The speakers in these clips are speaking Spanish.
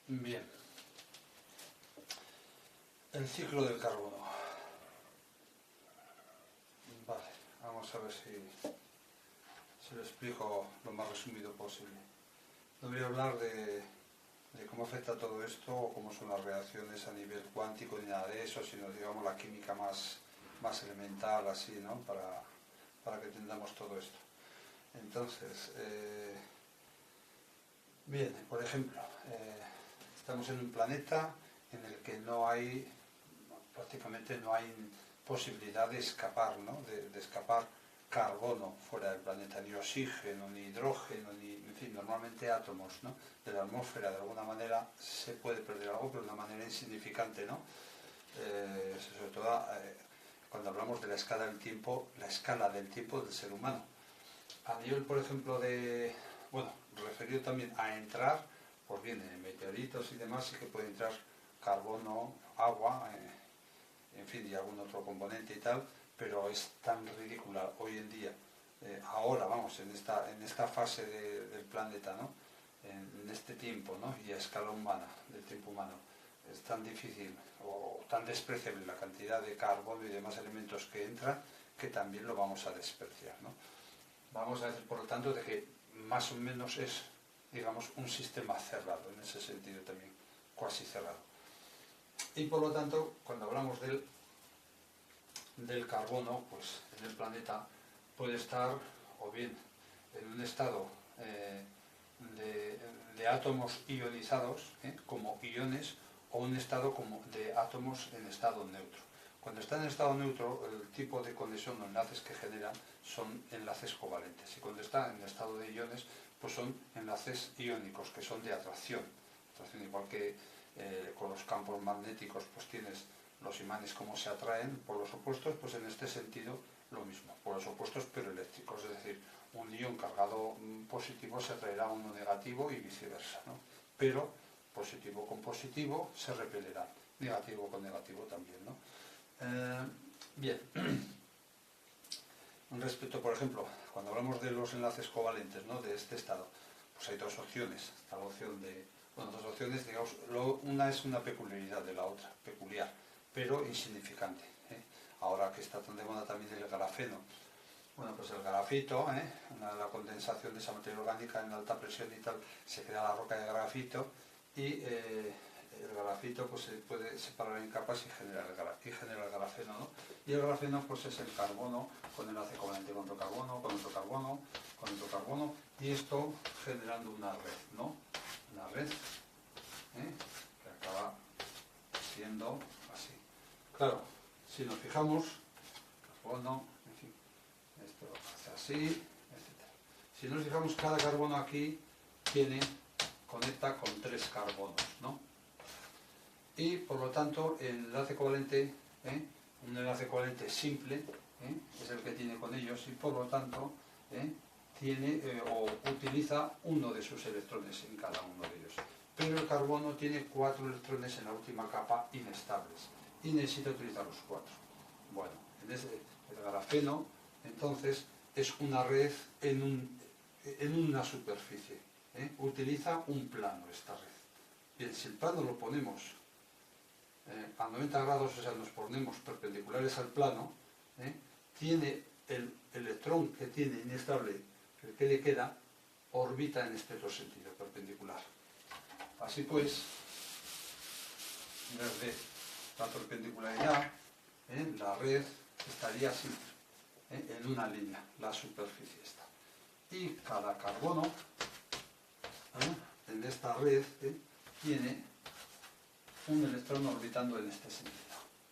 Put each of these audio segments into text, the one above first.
Bien, el ciclo del carbono. Vale, vamos a ver si lo explico lo más resumido posible. No voy a hablar de cómo afecta todo esto o cómo son las reacciones a nivel cuántico ni nada de eso, sino digamos la química más elemental, así, ¿no? Para que entendamos todo esto. Entonces, bien, por ejemplo, estamos en un planeta en el que prácticamente no hay posibilidad de escapar, ¿no? de escapar carbono fuera del planeta, ni oxígeno, ni hidrógeno, en fin, normalmente átomos, ¿no? De la atmósfera. De alguna manera se puede perder algo, pero de una manera insignificante, ¿no? Sobre todo cuando hablamos de la escala del tiempo del ser humano. A nivel, por ejemplo, referido también a entrar, pues bien, en meteoritos y demás sí que puede entrar carbono, agua, en fin, y algún otro componente y tal, pero es tan ridícula hoy en día, ahora, vamos, en esta fase del planeta, ¿no? En este tiempo, ¿no? Y a escala humana, del tiempo humano, es tan difícil o tan despreciable la cantidad de carbono y demás elementos que entran, que también lo vamos a despreciar, ¿no? Vamos a decir, por lo tanto, de que más o menos es, digamos, un sistema cerrado, en ese sentido también, cuasi cerrado. Y por lo tanto, cuando hablamos del carbono, pues en el planeta puede estar o bien en un estado de átomos ionizados, como iones, o un estado como de átomos en estado neutro. Cuando está en estado neutro, el tipo de conexión o enlaces que generan son enlaces covalentes. Y cuando está en estado de iones, pues son enlaces iónicos, que son de atracción. Igual que con los campos magnéticos, pues tienes los imanes como se atraen por los opuestos, pues en este sentido lo mismo, por los opuestos pero eléctricos. Es decir, un ion cargado positivo se atraerá a uno negativo y viceversa, ¿no? Pero positivo con positivo se repelerán, negativo con negativo también, ¿no? Bien, respecto, por ejemplo, cuando hablamos de los enlaces covalentes, ¿no? De este estado, pues hay dos opciones. Está la opción dos opciones, digamos, una es una peculiaridad de la otra, peculiar, pero insignificante. Ahora que está tan de moda también el grafeno. Bueno, pues el grafito, la condensación de esa materia orgánica en alta presión y tal, se crea la roca de grafito y el grafito pues se puede separar en capas y genera el grafeno, ¿no? Y el grafeno pues es el carbono con enlace covalente con otro carbono, con otro carbono, con otro carbono, y esto generando una red, ¿no? Una red que acaba siendo así. Claro, si nos fijamos, carbono, en fin, esto hace así, etc. Si nos fijamos, cada carbono aquí conecta con 3 carbonos, ¿no? Y por lo tanto el enlace covalente, un enlace covalente simple, es el que tiene con ellos, y por lo tanto tiene o utiliza uno de sus electrones en cada uno de ellos. Pero el carbono tiene 4 electrones en la última capa inestables y necesita utilizar los 4. Bueno, el grafeno entonces es una red en una superficie, utiliza un plano esta red. Bien, si el plano lo ponemos a 90 grados, o sea, nos ponemos perpendiculares al plano, tiene el electrón que tiene inestable, el que le queda, orbita en este otro sentido, perpendicular. Así pues, desde la perpendicularidad, la red estaría así, en una línea, la superficie está. Y cada carbono en esta red tiene un electrón orbitando en este sentido.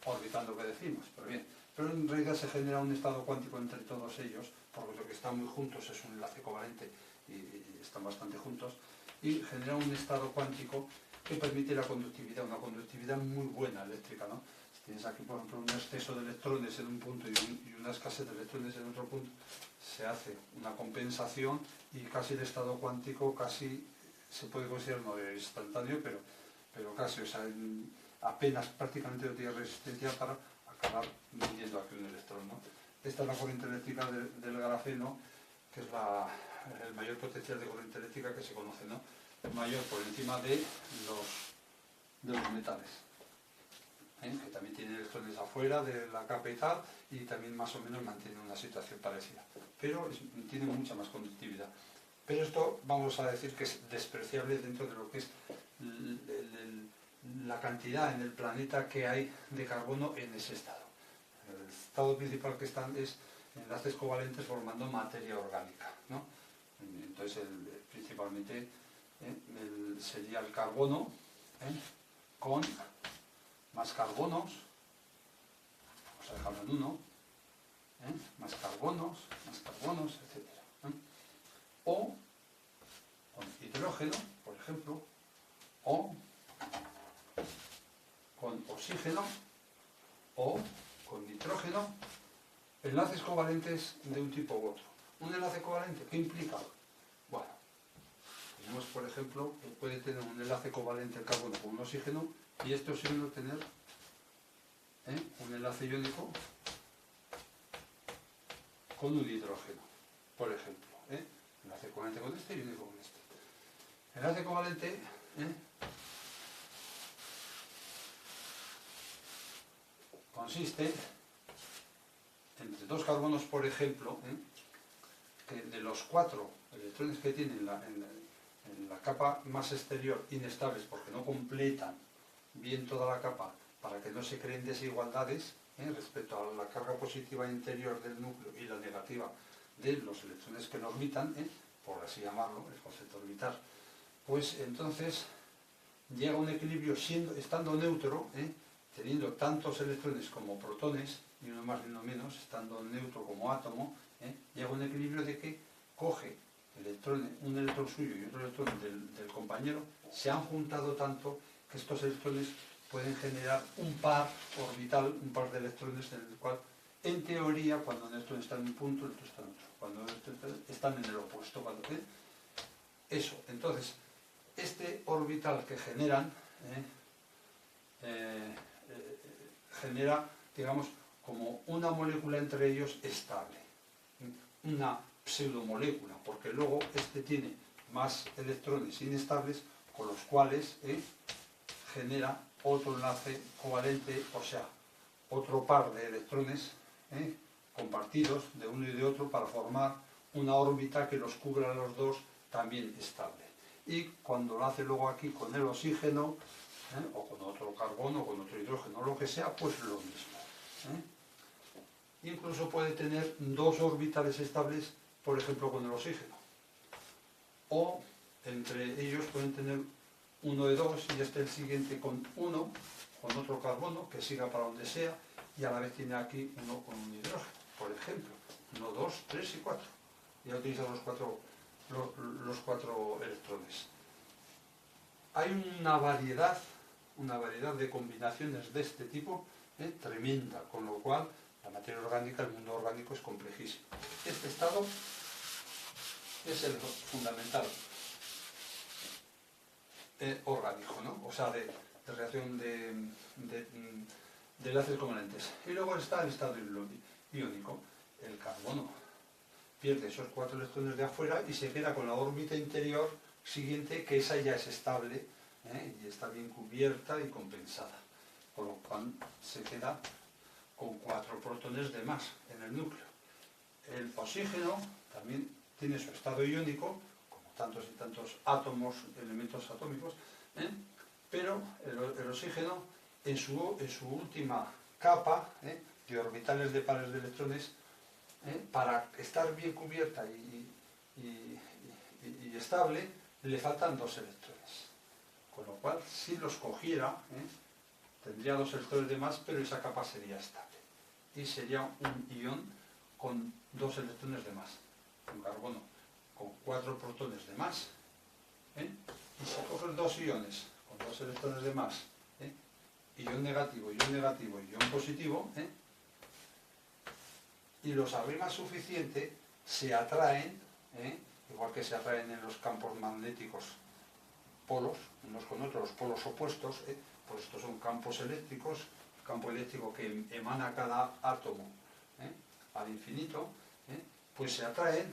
Orbitando, que decimos, pero bien. Pero en realidad se genera un estado cuántico entre todos ellos, porque lo que están muy juntos es un enlace covalente y están bastante juntos, y genera un estado cuántico que permite la conductividad, una conductividad muy buena eléctrica, ¿no? Si tienes aquí, por ejemplo, un exceso de electrones en un punto y una escasez de electrones en otro punto, se hace una compensación y casi el estado cuántico casi se puede considerar no instantáneo, pero casi, o sea, apenas prácticamente no tiene resistencia para acabar midiendo aquí un electrón, ¿no? Esta es la corriente eléctrica del grafeno, que es el mayor potencial de corriente eléctrica que se conoce, ¿no? mayor por encima de los metales, que también tienen electrones afuera de la capa y tal, y también más o menos mantienen una situación parecida, pero tienen mucha más conductividad. Pero esto vamos a decir que es despreciable dentro de lo que es la cantidad en el planeta que hay de carbono en ese estado. El estado principal que están es enlaces covalentes formando materia orgánica, ¿no? Entonces, principalmente sería el carbono con más carbonos, vamos a dejarlo en 1, más carbonos, etc. O con hidrógeno, por ejemplo, o con oxígeno, o con nitrógeno, enlaces covalentes de un tipo u otro. Un enlace covalente, ¿qué implica? Bueno, tenemos, por ejemplo, que puede tener un enlace covalente el carbono con un oxígeno, y este oxígeno tener un enlace iónico con un hidrógeno, por ejemplo. Enlace covalente con este y iónico con este. Enlace covalente consiste entre dos carbonos, por ejemplo, que de los 4 electrones que tienen en la capa más exterior inestables, porque no completan bien toda la capa para que no se creen desigualdades respecto a la carga positiva interior del núcleo y la negativa de los electrones que lo orbitan, por así llamarlo, el concepto de orbitar, pues entonces llega a un equilibrio estando neutro, teniendo tantos electrones como protones, ni uno más ni uno menos, estando neutro como átomo, llega a un equilibrio de que coge un electrón suyo y otro electrón del compañero, se han juntado tanto que estos electrones pueden generar un par orbital, un par de electrones en el cual, en teoría, cuando un electrón está en un punto, el otro está en otro. Cuando están en el opuesto. Eso. Entonces, este orbital que generan genera, digamos, como una molécula entre ellos estable. Una pseudomolécula, porque luego este tiene más electrones inestables, con los cuales genera otro enlace covalente, o sea, otro par de electrones compartidos de uno y de otro para formar una órbita que los cubra a los dos también estable. Y cuando lo hace luego aquí con el oxígeno, o con otro carbono, o con otro hidrógeno, lo que sea, pues lo mismo. Incluso puede tener dos orbitales estables, por ejemplo, con el oxígeno. O entre ellos pueden tener uno de dos y el siguiente con uno, con otro carbono, que siga para donde sea, y a la vez tiene aquí uno con un hidrógeno, por ejemplo. 1, 2, 3 y 4. Ya utiliza los cuatro electrones. Hay una variedad de combinaciones de este tipo tremenda, con lo cual la materia orgánica, el mundo orgánico es complejísimo. Este estado es el fundamental orgánico, ¿no? O sea, de reacción de enlaces covalentes. Y luego está el estado iónico. El carbono pierde esos 4 electrones de afuera y se queda con la órbita interior siguiente, que esa ya es estable y está bien cubierta y compensada. Por lo cual se queda con 4 protones de más en el núcleo. El oxígeno también tiene su estado iónico, como tantos y tantos átomos, elementos atómicos, pero el oxígeno en su última capa de orbitales de pares de electrones, para estar bien cubierta y estable, le faltan 2 electrones. Con lo cual, si los cogiera, tendría 2 electrones de más, pero esa capa sería estable. Y sería un ion con 2 electrones de más. Un carbono con 4 protones de más. Y si coges 2 iones con 2 electrones de más, ion negativo, ion positivo, y los arrimas suficiente, se atraen, igual que se atraen en los campos magnéticos polos, unos con otros, los polos opuestos, pues estos son campos eléctricos, el campo eléctrico que emana cada átomo al infinito, pues se atraen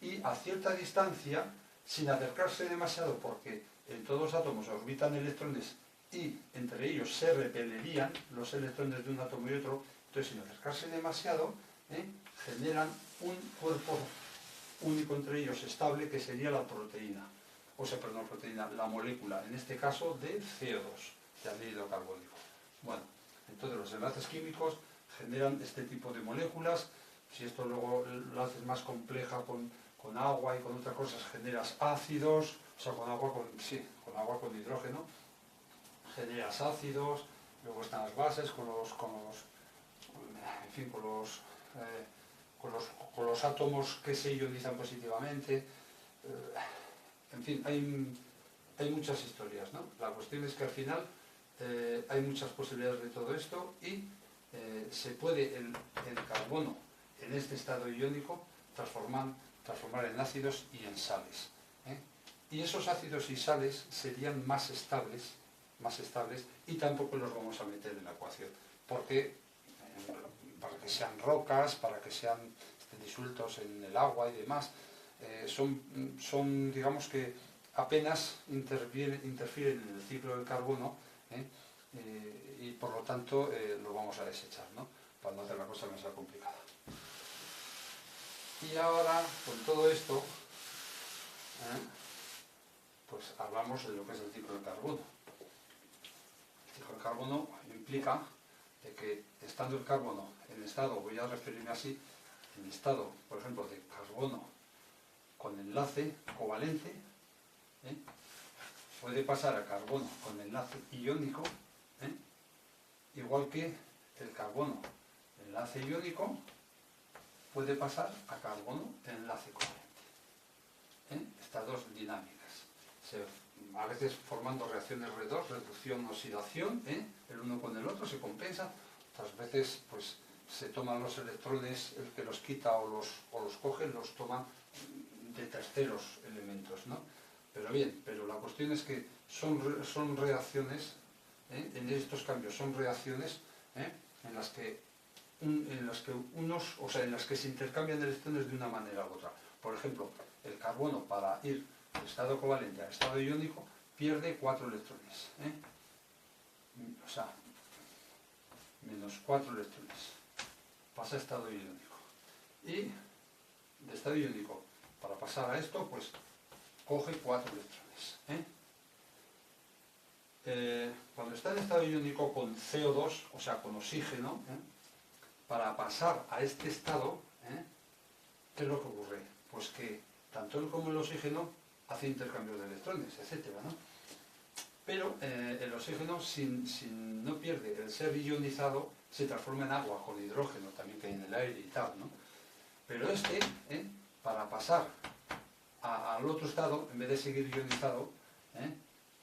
y a cierta distancia sin acercarse demasiado, porque en todos los átomos orbitan electrones y entre ellos se repelerían los electrones de un átomo y otro, entonces sin acercarse demasiado, generan un cuerpo único entre ellos estable, que sería la proteína, o sea, perdón, proteína, la molécula, en este caso de CO2, de anhídrido carbónico. Bueno, entonces los enlaces químicos generan este tipo de moléculas. Si esto luego lo haces más compleja con agua y con otras cosas, generas ácidos, o sea, con agua con hidrógeno, generas ácidos. Luego están las bases con los átomos que se ionizan positivamente. En fin, hay muchas historias, ¿no? La cuestión es que al final hay muchas posibilidades de todo esto y se puede el carbono en este estado iónico transformar en ácidos y en sales. Y esos ácidos y sales serían más estables y tampoco los vamos a meter en la ecuación, porque para que sean rocas, para que estén disueltos en el agua y demás, son digamos que apenas interfieren en el ciclo del carbono, y por lo tanto lo vamos a desechar, ¿no? Para no hacer la cosa más complicada. Y ahora, con todo esto, pues hablamos de lo que es el ciclo del carbono. El ciclo del carbono implica de que estando el carbono en estado, voy a referirme así, en estado, por ejemplo, de carbono con enlace covalente, puede pasar a carbono con enlace iónico, igual que el carbono enlace iónico puede pasar a carbono enlace covalente. Estados dinámicas. A veces formando reacciones redox, reducción, oxidación, el uno con el otro se compensa. Otras veces pues se toman los electrones, el que los quita o los coge, los toman de terceros elementos, ¿no? Pero bien, la cuestión es que son reacciones, en estos cambios son reacciones en las que se intercambian electrones de una manera u otra. Por ejemplo, el carbono, para ir de estado covalente a estado iónico, pierde 4 electrones, o sea, menos 4 electrones, pasa a estado iónico. Y de estado iónico, para pasar a esto, pues coge 4 electrones. Cuando está en estado iónico con CO2, o sea, con oxígeno, para pasar a este estado, ¿qué es lo que ocurre? Pues que tanto él como el oxígeno hace intercambios de electrones, etcétera, ¿no? Pero el oxígeno, no pierde el ser ionizado, se transforma en agua con hidrógeno también que hay en el aire y tal, ¿no? Pero para pasar al otro estado, en vez de seguir ionizado,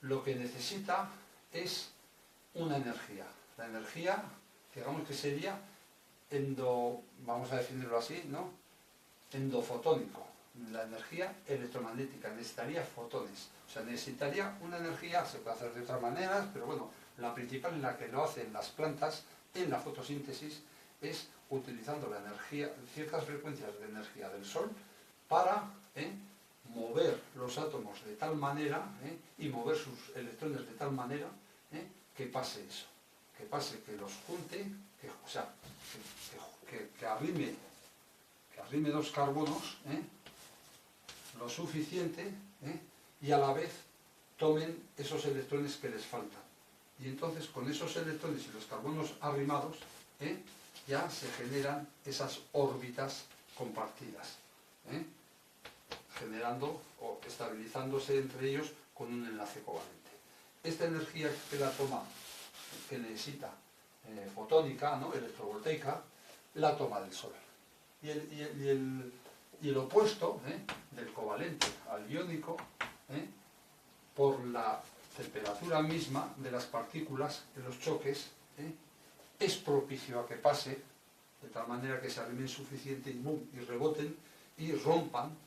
lo que necesita es una energía. La energía, digamos que sería vamos a definirlo así, ¿no? Endofotónico. La energía electromagnética necesitaría fotones. O sea, necesitaría una energía, se puede hacer de otras maneras, pero bueno, la principal en la que lo hacen las plantas en la fotosíntesis es utilizando la energía, ciertas frecuencias de energía del sol para mover los átomos de tal manera y mover sus electrones de tal manera que pase eso, que pase, que los junte, que arrime 2 carbonos lo suficiente y a la vez tomen esos electrones que les faltan. Y entonces con esos electrones y los carbonos arrimados ya se generan esas órbitas compartidas, generando o estabilizándose entre ellos con un enlace covalente. Esta energía que necesita fotónica, ¿no? Electrovoltaica, la toma del Sol. Y el opuesto del covalente al iónico, por la temperatura misma de las partículas, de los choques, es propicio a que pase, de tal manera que se arrimen suficiente y reboten y rompan,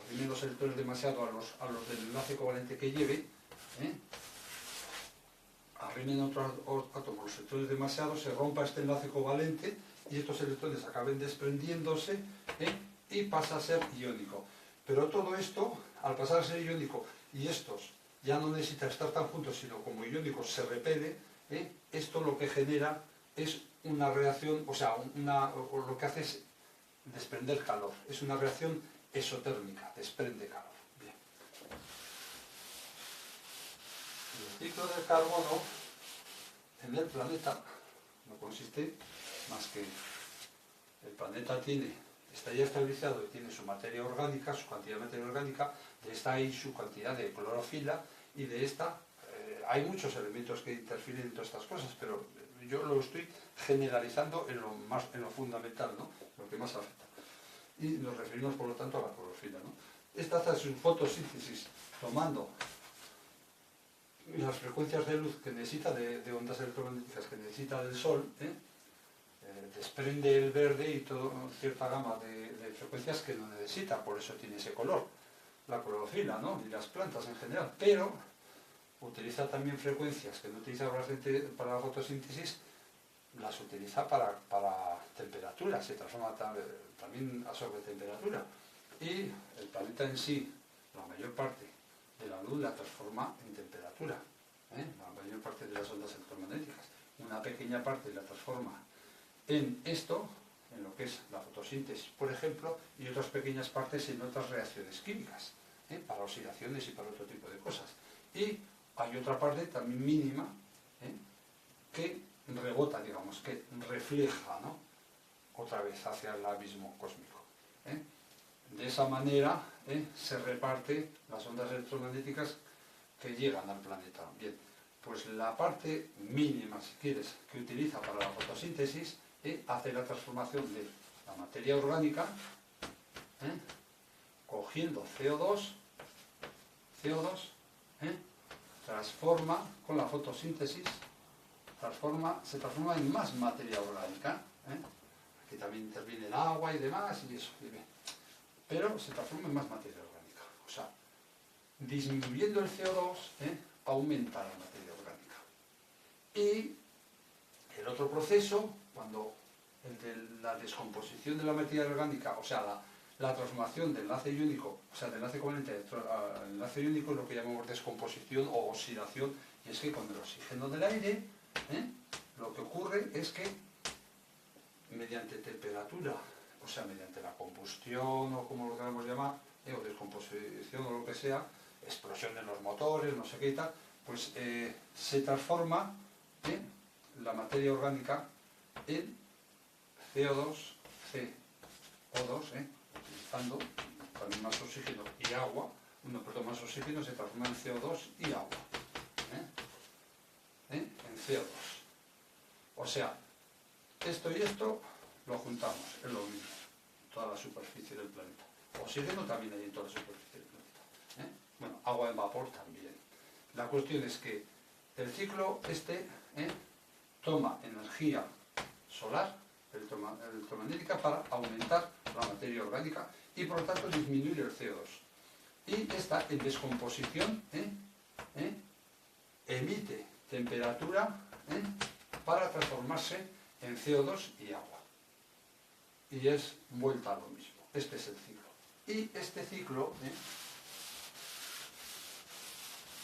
arrimen los electrones demasiado a los del enlace covalente que lleve, arrimen otros átomos, los electrones demasiado, se rompa este enlace covalente y estos electrones acaben desprendiéndose y pasa a ser iónico. Pero todo esto al pasar a ser iónico y estos ya no necesitan estar tan juntos, sino como iónicos se repele, esto lo que genera es una reacción, o sea, lo que hace es desprender calor. Es una reacción exotérmica, desprende calor. Bien. El ciclo del carbono en el planeta no consiste más que el planeta está ya estabilizado y tiene su materia orgánica, su cantidad de materia orgánica, de esta hay su cantidad de clorofila y de esta hay muchos elementos que interfieren en todas estas cosas, pero yo lo estoy generalizando en lo fundamental, ¿no? Lo que más afecta. Y nos referimos por lo tanto a la clorofila, ¿no? Esta hace su fotosíntesis tomando las frecuencias de luz que necesita, de ondas electromagnéticas que necesita del Sol, desprende el verde y toda cierta gama de frecuencias que no necesita, por eso tiene ese color, la clorofila, ¿no? Y las plantas en general, pero utiliza también frecuencias que no utiliza para la fotosíntesis, las utiliza para temperatura, se transforma también absorbe temperatura. Y el planeta en sí, la mayor parte de la luz la transforma en temperatura, la mayor parte de las ondas electromagnéticas. Una pequeña parte la transforma en esto, en lo que es la fotosíntesis, por ejemplo, y otras pequeñas partes en otras reacciones químicas, para oxidaciones y para otro tipo de cosas. Y hay otra parte también mínima, que rebota, digamos, que refleja, ¿no?, otra vez hacia el abismo cósmico. De esa manera se reparte las ondas electromagnéticas que llegan al planeta. Bien, pues la parte mínima, si quieres, que utiliza para la fotosíntesis, hace la transformación de la materia orgánica, cogiendo CO2, transforma con la fotosíntesis, se transforma en más materia orgánica, que también interviene el agua y demás, y eso, pero se transforma en más materia orgánica. O sea, disminuyendo el CO2, aumenta la materia orgánica. Y el otro proceso, cuando el de la descomposición de la materia orgánica, o sea, la transformación del enlace iónico, o sea, del enlace covalente al enlace iónico, es lo que llamamos descomposición o oxidación, y es que con el oxígeno del aire, lo que ocurre es que mediante temperatura, o sea, mediante la combustión o como lo queramos llamar, o descomposición o lo que sea, explosión de los motores, no sé qué y tal, pues se transforma la materia orgánica en CO2, CO2, utilizando también más oxígeno y agua, más oxígeno se transforma en CO2 y agua, en CO2. O sea, esto y esto lo juntamos, es lo mismo, toda la superficie del planeta. Oxígeno también hay en toda la superficie del planeta. Bueno, agua en vapor también. La cuestión es que el ciclo toma energía solar, electromagnética, para aumentar la materia orgánica y por lo tanto disminuir el CO2. Y esta, en descomposición, emite temperatura para transformarse en CO2 y agua. Y es vuelta a lo mismo. Este es el ciclo. Y este ciclo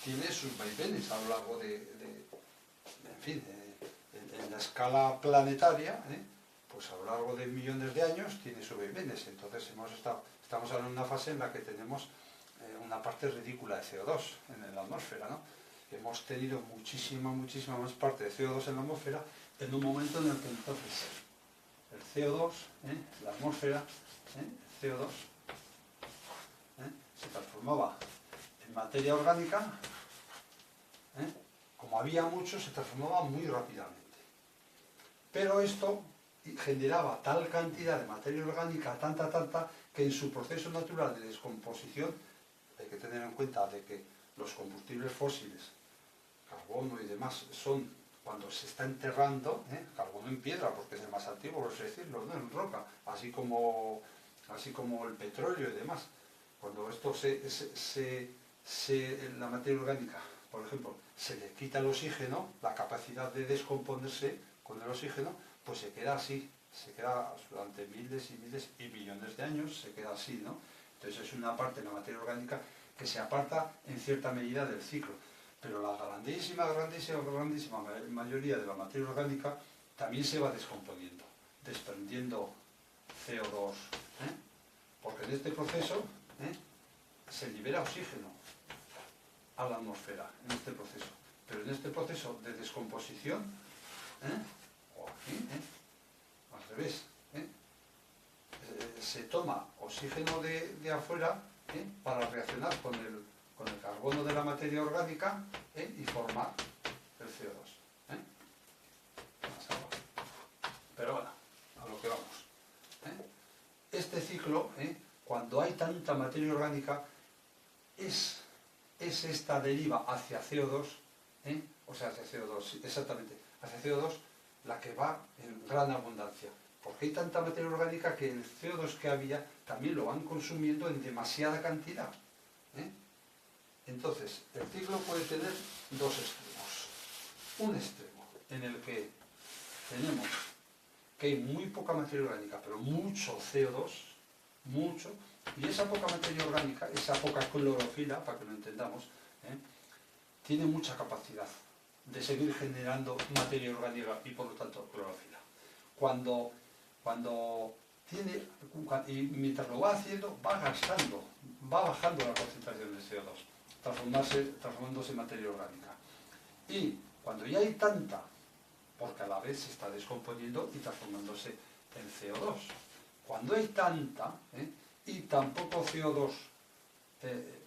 tiene sus vaivenes a lo largo en fin, en la escala planetaria, pues a lo largo de millones de años tiene sus vaivenes. Entonces estamos ahora en una fase en la que tenemos una parte ridícula de CO2 en la atmósfera, ¿no? Hemos tenido muchísima más parte de CO2 en la atmósfera en un momento en el que entonces el CO2, la atmósfera, el CO2, se transformaba en materia orgánica, como había mucho, se transformaba muy rápidamente. Pero esto generaba tal cantidad de materia orgánica, tanta, que en su proceso natural de descomposición, hay que tener en cuenta de que los combustibles fósiles, carbono y demás, son cuando se está enterrando, carbono en piedra, porque es el más antiguo, por así decirlo, ¿no?, en roca, así como el petróleo y demás. Cuando esto la materia orgánica, por ejemplo, se le quita el oxígeno, la capacidad de descomponerse con el oxígeno, pues se queda así, se queda durante miles y millones de años, se queda así, ¿no? Entonces es una parte de la materia orgánica que se aparta en cierta medida del ciclo. Pero la grandísima mayoría de la materia orgánica también se va descomponiendo, desprendiendo CO2, porque en este proceso se libera oxígeno a la atmósfera, en este proceso. Pero en este proceso de descomposición, o aquí, al revés, se toma oxígeno de afuera para reaccionar con el carbono de la materia orgánica y formar el CO2. Pero bueno, a lo que vamos. Este ciclo, cuando hay tanta materia orgánica, es esta deriva hacia CO2, o sea, hacia CO2, exactamente, hacia CO2, la que va en gran abundancia. Porque hay tanta materia orgánica que el CO2 que había también lo van consumiendo en demasiada cantidad. Entonces, el ciclo puede tener dos extremos. Un extremo en el que tenemos que hay muy poca materia orgánica, pero mucho CO2, mucho, y esa poca materia orgánica, esa poca clorofila, para que lo entendamos, tiene mucha capacidad de seguir generando materia orgánica y por lo tanto clorofila. Cuando tiene, y mientras lo va haciendo, va gastando, va bajando la concentración de CO2, transformándose en materia orgánica. Y cuando ya hay tanta, porque a la vez se está descomponiendo y transformándose en CO2. Cuando hay tanta y tan poco CO2,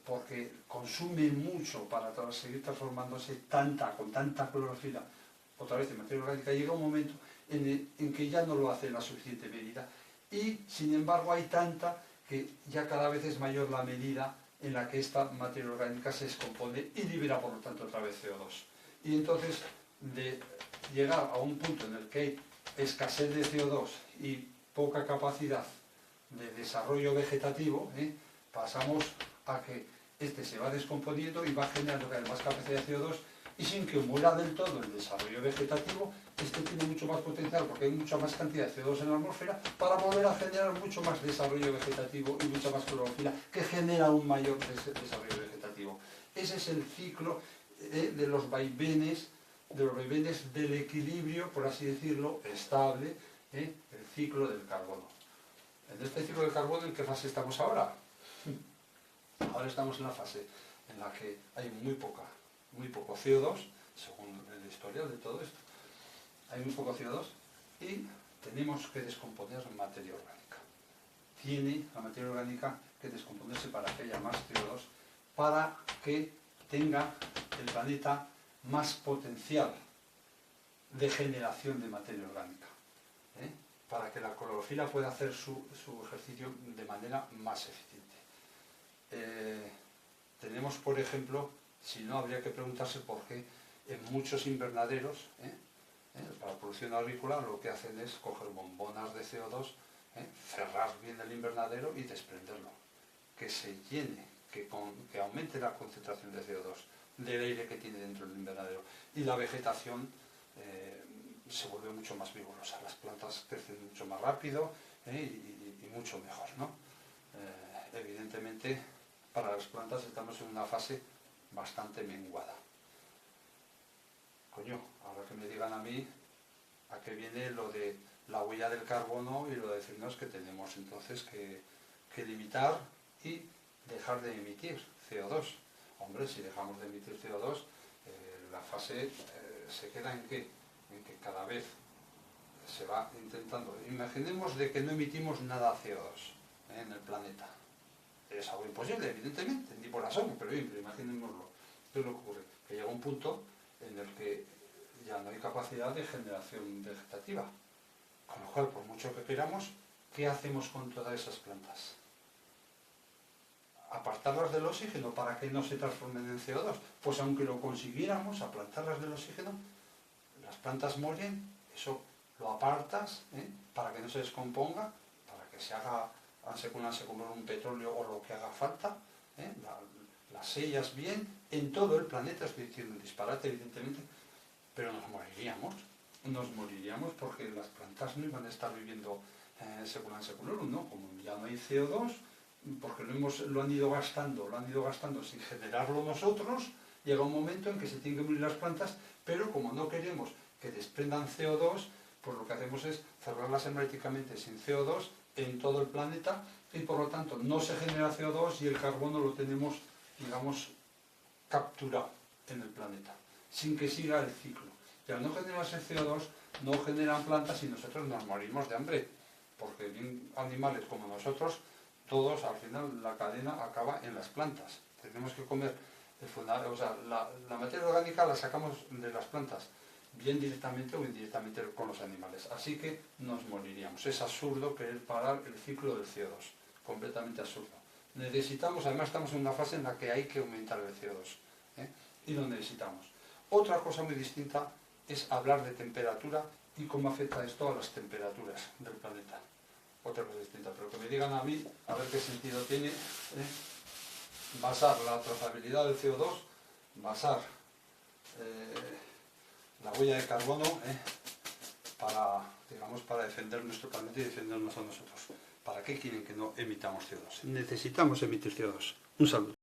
porque consume mucho para seguir transformándose con tanta clorofila, otra vez en materia orgánica, llega un momento en que ya no lo hace en la suficiente medida y, sin embargo, hay tanta que ya cada vez es mayor la medida en la que esta materia orgánica se descompone y libera, por lo tanto, otra vez CO2. Y entonces, de llegar a un punto en el que hay escasez de CO2 y poca capacidad de desarrollo vegetativo, pasamos a que este se va descomponiendo y va generando cada vez más capacidad de CO2 y sin que muera del todo el desarrollo vegetativo, este tiene mucho más potencial porque hay mucha más cantidad de CO2 en la atmósfera para volver a generar mucho más desarrollo vegetativo y mucha más clorofila que genera un mayor desarrollo vegetativo. Ese es el ciclo de los vaivenes del equilibrio, por así decirlo, estable, el ciclo del carbono. En este ciclo del carbono, ¿en qué fase estamos ahora? Ahora estamos en la fase en la que hay muy poco CO2, según el historial de todo esto. Hay muy poco CO2 y tenemos que descomponer materia orgánica. Tiene la materia orgánica que descomponerse para que haya más CO2, para que tenga el planeta más potencial de generación de materia orgánica, para que la clorofila pueda hacer su ejercicio de manera más eficiente. Tenemos, por ejemplo, si no, habría que preguntarse por qué en muchos invernaderos, para la producción agrícola, lo que hacen es coger bombonas de CO2, cerrar bien el invernadero y desprenderlo, que se llene, que aumente la concentración de CO2 del aire que tiene dentro del invernadero. Y la vegetación se vuelve mucho más vigorosa, las plantas crecen mucho más rápido y mucho mejor, ¿no? Evidentemente, para las plantas estamos en una fase bastante menguada. Coño, ahora que me digan a mí a qué viene lo de la huella del carbono y lo de decirnos que tenemos entonces que limitar y dejar de emitir CO2. Hombre, si dejamos de emitir CO2, la fase se queda en qué? En que cada vez se va intentando. Imaginemos de que no emitimos nada CO2 en el planeta. Es algo imposible, evidentemente, ni por asomo, pero bien, imaginémoslo. ¿Qué es lo que ocurre? Que llega un punto en el que ya no hay capacidad de generación vegetativa. Con lo cual, por mucho que queramos, ¿qué hacemos con todas esas plantas? Apartarlas del oxígeno para que no se transformen en CO2. Pues aunque lo consiguiéramos, apartarlas del oxígeno, las plantas mueren, eso lo apartas para que no se descomponga, para que se haga con un petróleo o lo que haga falta, las sellas bien en todo el planeta. Estoy diciendo un disparate, evidentemente, pero nos moriríamos porque las plantas no iban a estar viviendo secular, ¿no? Como ya no hay CO2, porque lo han ido gastando sin generarlo nosotros. Llega un momento en que se tienen que morir las plantas, pero como no queremos que desprendan CO2, pues lo que hacemos es cerrarlas herméticamente sin CO2 en todo el planeta, y por lo tanto no se genera CO2 y el carbono lo tenemos, digamos, capturado en el planeta, sin que siga el ciclo. Y al no generarse CO2, no generan plantas y nosotros nos morimos de hambre, porque bien animales como nosotros, todos al final la cadena acaba en las plantas. Tenemos que comer, o sea, la materia orgánica la sacamos de las plantas, bien directamente o indirectamente con los animales. Así que nos moriríamos. Es absurdo querer parar el ciclo del CO2, completamente absurdo. Necesitamos, además estamos en una fase en la que hay que aumentar el CO2, ¿eh? Y lo necesitamos. Otra cosa muy distinta es hablar de temperatura y cómo afecta esto a las temperaturas del planeta. Otra cosa distinta, pero que me digan a mí, a ver qué sentido tiene basar la trazabilidad del CO2, basar la huella de carbono para defender nuestro planeta y defendernos a nosotros. ¿Para qué quieren que no emitamos CO2? Necesitamos emitir CO2. Un saludo.